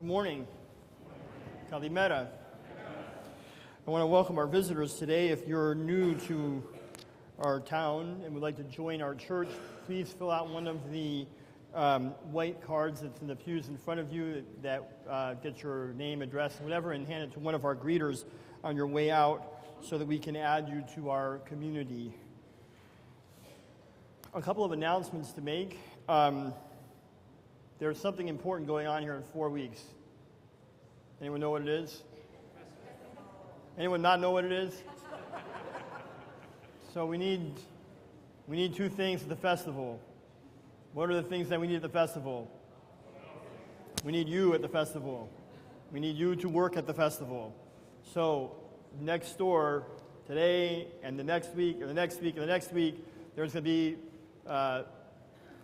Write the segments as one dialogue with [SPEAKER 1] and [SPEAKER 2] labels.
[SPEAKER 1] Good morning. Kalimera. I want to welcome our visitors today. If you're new to our town and would like to join our church, please fill out one of the white cards that's in the pews in front of you that gets your name, address, whatever, and hand it to one of our greeters on your way out so that we can add you to our community. A couple of announcements to make. There's something important going on here in 4 weeks. Anyone know what it is? Anyone not know what it is? So we need two things at the festival. What are the things that we need at the festival? We need you at the festival. We need you to work at the festival. So next door, today and the next week, and the next week, and the next week, there's going to be a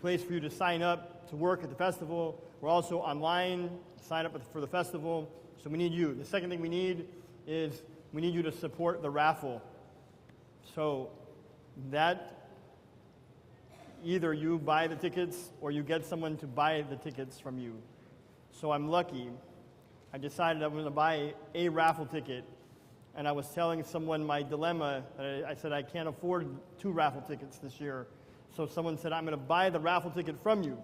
[SPEAKER 1] place for you to sign up to work at the festival. We're also online, sign up for the festival. So we need you. The second thing we need is we need you to support the raffle. So that either you buy the tickets or you get someone to buy the tickets from you. So I'm lucky. I decided I was going to buy a raffle ticket, and I was telling someone my dilemma. I said I can't afford 2 raffle tickets this year. So someone said, I'm going to buy the raffle ticket from you.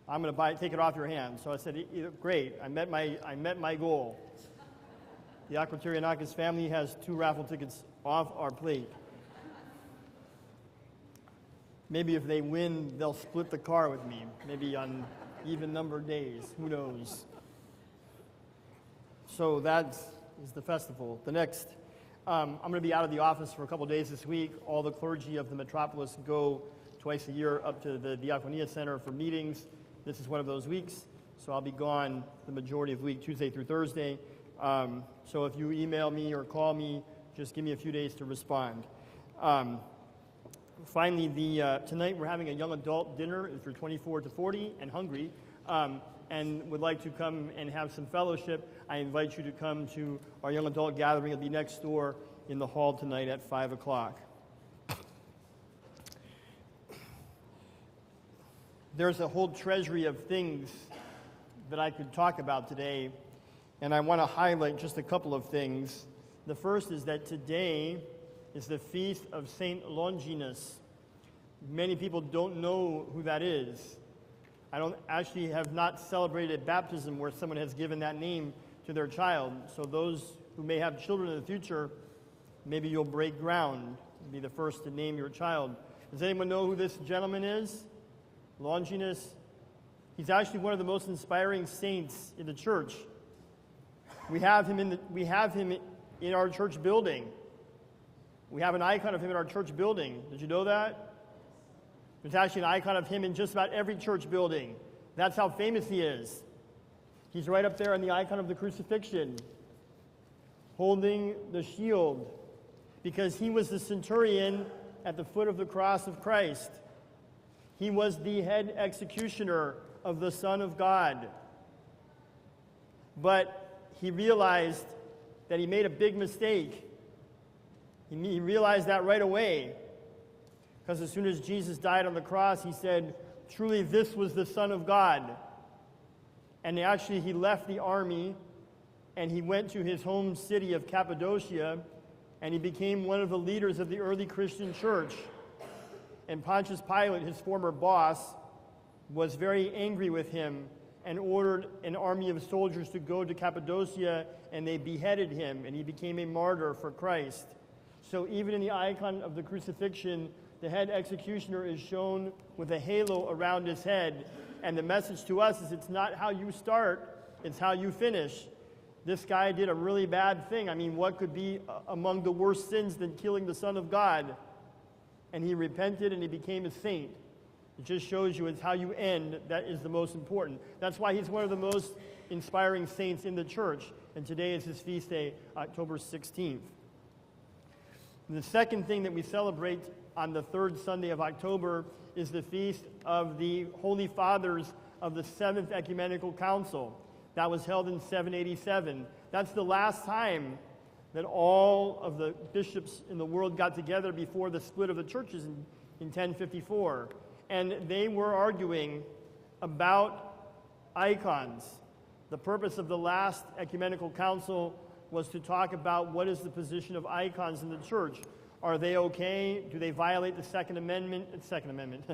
[SPEAKER 1] I'm going to take it off your hands. So I said, great, I met my goal. The Akwatirianakis family has 2 raffle tickets off our plate. Maybe if they win, they'll split the car with me. Maybe on even numbered days. Who knows? So that is the festival. The next, I'm going to be out of the office for a couple days this week. All the clergy of the metropolis go twice a year up to the Diaconia Center for meetings. This is one of those weeks, so I'll be gone the majority of the week, Tuesday through Thursday. So if you email me or call me, just give me a few days to respond. Finally, tonight we're having a young adult dinner if you're 24 to 40 and hungry, and would like to come and have some fellowship. I invite you to come to our young adult gathering. It'll be next door in the hall tonight at 5 o'clock. There's a whole treasury of things that I could talk about today, and I want to highlight just a couple of things. The first is that today is the feast of Saint Longinus. Many people don't know who that is. I have not celebrated baptism where someone has given that name to their child. So those who may have children in the future, maybe you'll break ground and be the first to name your child. Does anyone know who this gentleman is? Longinus. He's actually one of the most inspiring saints in the church. We have him in our church building. We have an icon of him in our church building. Did you know that? There's actually an icon of him in just about every church building. That's how famous he is. He's right up there on the icon of the crucifixion, holding the shield, because he was the centurion at the foot of the cross of Christ. He was the head executioner of the Son of God. But he realized that he made a big mistake. He realized that right away. Because as soon as Jesus died on the cross, he said, truly this was the Son of God. And actually he left the army and he went to his home city of Cappadocia, and he became one of the leaders of the early Christian church. And Pontius Pilate, his former boss, was very angry with him and ordered an army of soldiers to go to Cappadocia, and they beheaded him, and he became a martyr for Christ. So even in the icon of the crucifixion, the head executioner is shown with a halo around his head. And the message to us is it's not how you start, it's how you finish. This guy did a really bad thing. I mean, what could be among the worst sins than killing the Son of God? And he repented and he became a saint. It just shows you it's how you end that is the most important. That's why he's one of the most inspiring saints in the church. And today is his feast day, October 16th. And the second thing that we celebrate on the 3rd Sunday of October is the feast of the Holy Fathers of the 7th Ecumenical Council. That was held in 787. That's the last time that all of the bishops in the world got together before the split of the churches in 1054. And they were arguing about icons. The purpose of the last ecumenical council was to talk about what is the position of icons in the church. Are they okay? Do they violate the Second Amendment? Second Amendment.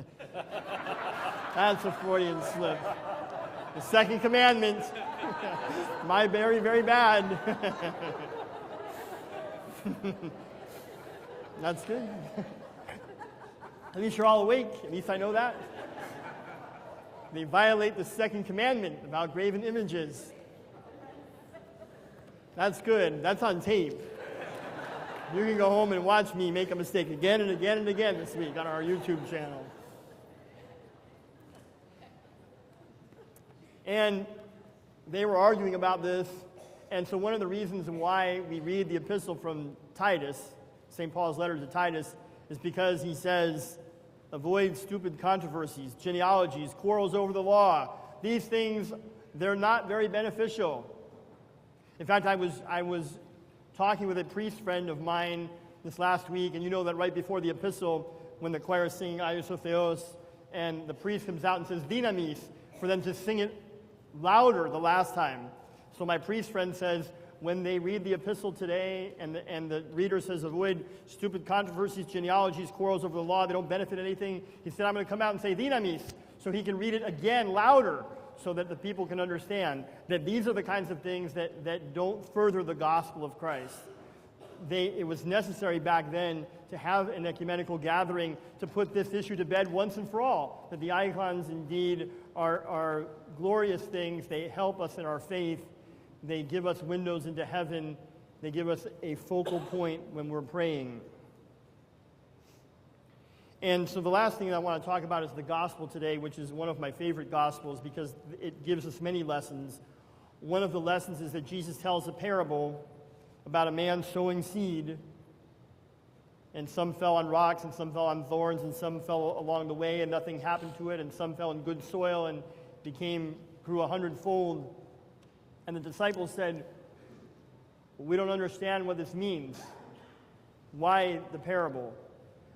[SPEAKER 1] That's a Freudian slip. The Second Commandment. My very, very bad. That's good. At least you're all awake. At least I know that. They violate the Second Commandment about graven images. That's good. That's on tape. You can go home and watch me make a mistake again and again and again this week on our YouTube channel. And they were arguing about this, and so one of the reasons why we read the epistle from Titus, St. Paul's letter to Titus, is because he says, avoid stupid controversies, genealogies, quarrels over the law. These things, they're not very beneficial. In fact, I was talking with a priest friend of mine this last week, and you know that right before the epistle, when the choir is singing Ios Theos, and the priest comes out and says, Dynamis, for them to sing it louder the last time. So my priest friend says, when they read the epistle today, and the reader says, avoid stupid controversies, genealogies, quarrels over the law, they don't benefit anything, he said, I'm going to come out and say Dynamis, so he can read it again louder, so that the people can understand that these are the kinds of things that don't further the gospel of Christ. It was necessary back then to have an ecumenical gathering to put this issue to bed once and for all, that the icons indeed are glorious things. They help us in our faith. They give us windows into heaven. They give us a focal point when we're praying. And so the last thing that I want to talk about is the gospel today, which is one of my favorite gospels because it gives us many lessons. One of the lessons is that Jesus tells a parable about a man sowing seed, and some fell on rocks, and some fell on thorns, and some fell along the way, and nothing happened to it, and some fell in good soil and grew 100-fold. And the disciples said, we don't understand what this means. Why the parable?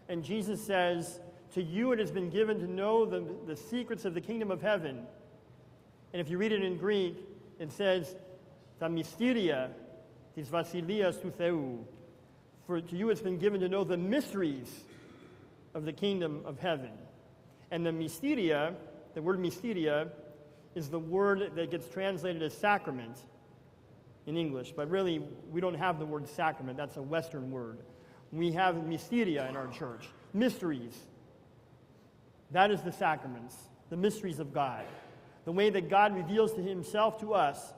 [SPEAKER 1] And Jesus says, to you it has been given to know the secrets of the kingdom of heaven. And if you read it in Greek, it says, ta mysteria tis vasilias tou Theou. For to you it's been given to know the mysteries of the kingdom of heaven. And the mysteria, the word mysteria, is the word that gets translated as sacrament in English. But really, we don't have the word sacrament. That's a Western word. We have mysteria in our church, mysteries. That is the sacraments, the mysteries of God, the way that God reveals to himself to us.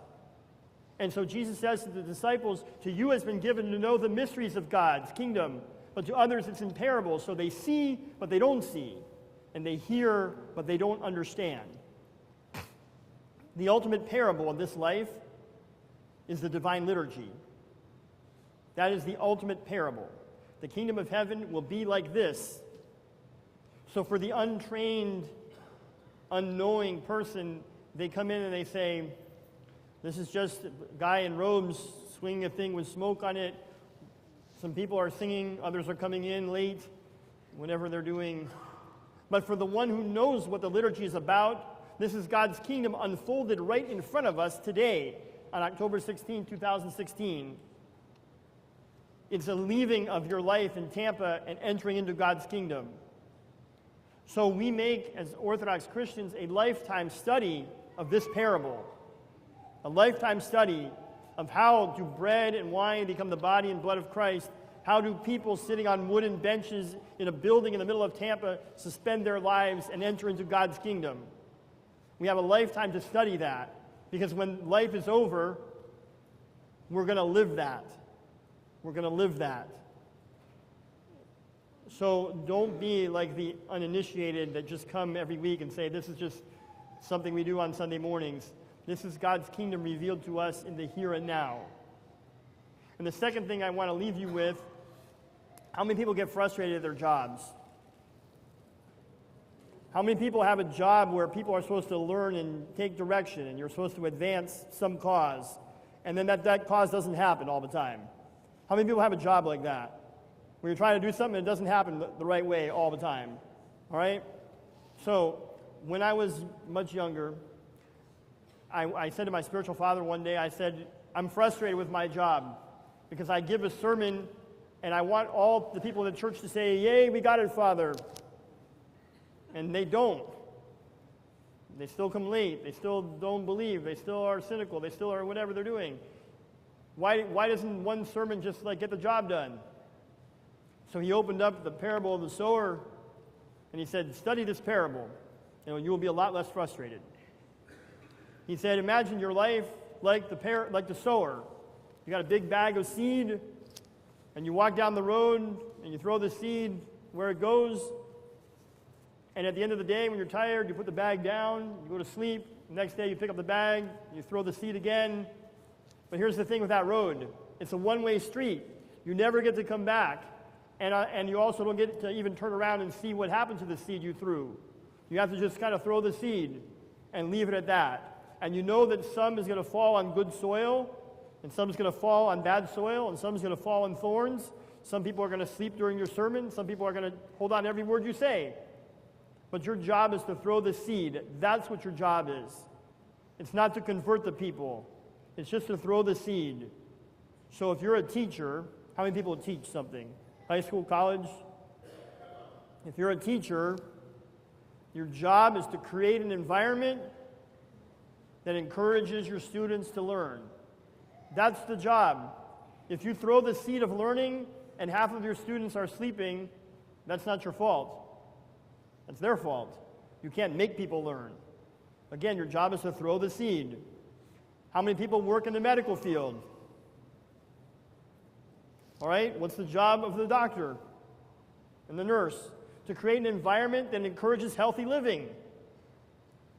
[SPEAKER 1] And so Jesus says to the disciples, to you has been given to know the mysteries of God's kingdom, but to others it's in parables. So they see, but they don't see, and they hear, but they don't understand. The ultimate parable of this life is the divine liturgy. That is the ultimate parable. The kingdom of heaven will be like this. So for the untrained, unknowing person, they come in and they say, this is just a guy in robes swinging a thing with smoke on it. Some people are singing, others are coming in late, whatever they're doing. But for the one who knows what the liturgy is about, this is God's kingdom unfolded right in front of us today on October 16, 2016. It's a leaving of your life in Tampa and entering into God's kingdom. So we make, as Orthodox Christians, a lifetime study of this parable. A lifetime study of how do bread and wine become the body and blood of Christ. How do people sitting on wooden benches in a building in the middle of Tampa suspend their lives and enter into God's kingdom? We have a lifetime to study that, because when life is over, we're going to live that. We're going to live that. So don't be like the uninitiated that just come every week and say, this is just something we do on Sunday mornings. This is God's kingdom revealed to us in the here and now. And the second thing I want to leave you with, how many people get frustrated at their jobs? How many people have a job where people are supposed to learn and take direction, and you're supposed to advance some cause, and then that cause doesn't happen all the time? How many people have a job like that, where you're trying to do something and it doesn't happen the right way all the time? All right? So, when I was much younger, I said to my spiritual father one day, I said, I'm frustrated with my job because I give a sermon and I want all the people in the church to say, yay, we got it, Father. And they don't. They still come late. They still don't believe. They still are cynical. They still are whatever they're doing. Why doesn't one sermon just get the job done? So he opened up the parable of the sower and he said, study this parable and you will be a lot less frustrated. He said, imagine your life like the sower. You got a big bag of seed and you walk down the road and you throw the seed where it goes. And at the end of the day, when you're tired, you put the bag down, you go to sleep. The next day, you pick up the bag, you throw the seed again. But here's the thing with that road. It's a one-way street. You never get to come back. And you also don't get to even turn around and see what happened to the seed you threw. You have to just kind of throw the seed and leave it at that. And you know that some is going to fall on good soil, and some is going to fall on bad soil, and some is going to fall on thorns. Some people are going to sleep during your sermon. Some people are going to hold on to every word you say. But your job is to throw the seed. That's what your job is. It's not to convert the people. It's just to throw the seed. So if you're a teacher, how many people teach something? High school, college? If you're a teacher, your job is to create an environment that encourages your students to learn. That's the job. If you throw the seed of learning and half of your students are sleeping, that's not your fault. That's their fault. You can't make people learn. Again, your job is to throw the seed. How many people work in the medical field? All right, what's the job of the doctor and the nurse? To create an environment that encourages healthy living.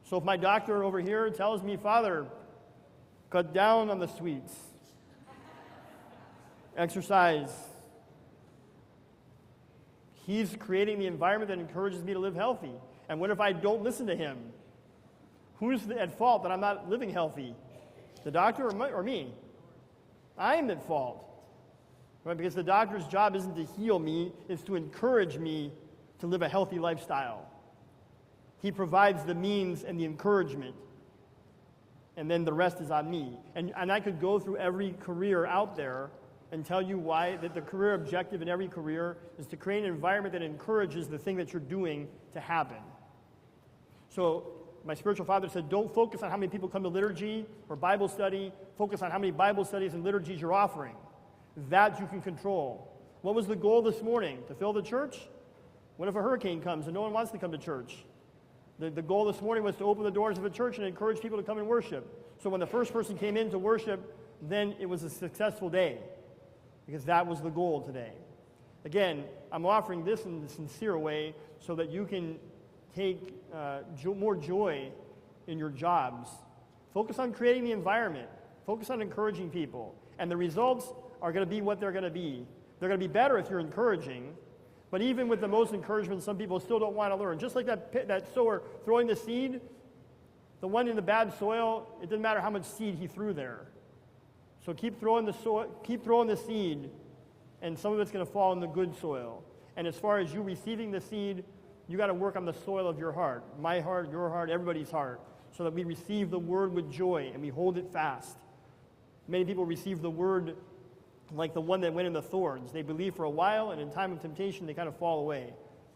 [SPEAKER 1] So if my doctor over here tells me, Father, cut down on the sweets, exercise, he's creating the environment that encourages me to live healthy. And what if I don't listen to him? Who's at fault that I'm not living healthy? The doctor or me? I'm at fault. Right? Because the doctor's job isn't to heal me, it's to encourage me to live a healthy lifestyle. He provides the means and the encouragement. And then the rest is on me. And I could go through every career out there and tell you why that the career objective in every career is to create an environment that encourages the thing that you're doing to happen. So my spiritual father said, don't focus on how many people come to liturgy or Bible study. Focus on how many Bible studies and liturgies you're offering. That you can control. What was the goal this morning? To fill the church? What if a hurricane comes and no one wants to come to church? The goal this morning was to open the doors of a church and encourage people to come and worship. So when the first person came in to worship, then it was a successful day. Because that was the goal today. Again, I'm offering this in a sincere way so that you can take more joy in your jobs. Focus on creating the environment. Focus on encouraging people. And the results are going to be what they're going to be. They're going to be better if you're encouraging. But even with the most encouragement, some people still don't want to learn. Just like that sower throwing the seed, the one in the bad soil, it doesn't matter how much seed he threw there. So keep throwing the seed, and some of it's going to fall in the good soil. And as far as you receiving the seed, you got to work on the soil of your heart, my heart, your heart, everybody's heart, so that we receive the word with joy and we hold it fast. Many people receive the word like the one that went in the thorns. They believe for a while, and in time of temptation, they kind of fall away.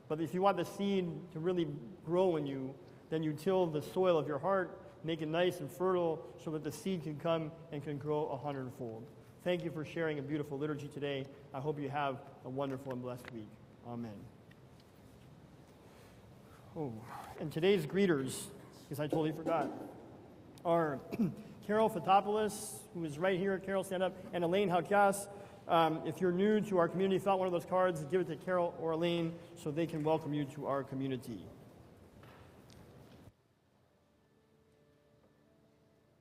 [SPEAKER 1] But if you want the seed to really grow in you, then you till the soil of your heart, make it nice and fertile so that the seed can come and can grow 100-fold. Thank you for sharing a beautiful liturgy today. I hope you have a wonderful and blessed week. Amen. Oh, and today's greeters, because I totally forgot, are Carol Fotopoulos, who is right here. Carol, stand up. And Elaine Halkias. If you're new to our community, fill out one of those cards, give it to Carol or Elaine so they can welcome you to our community.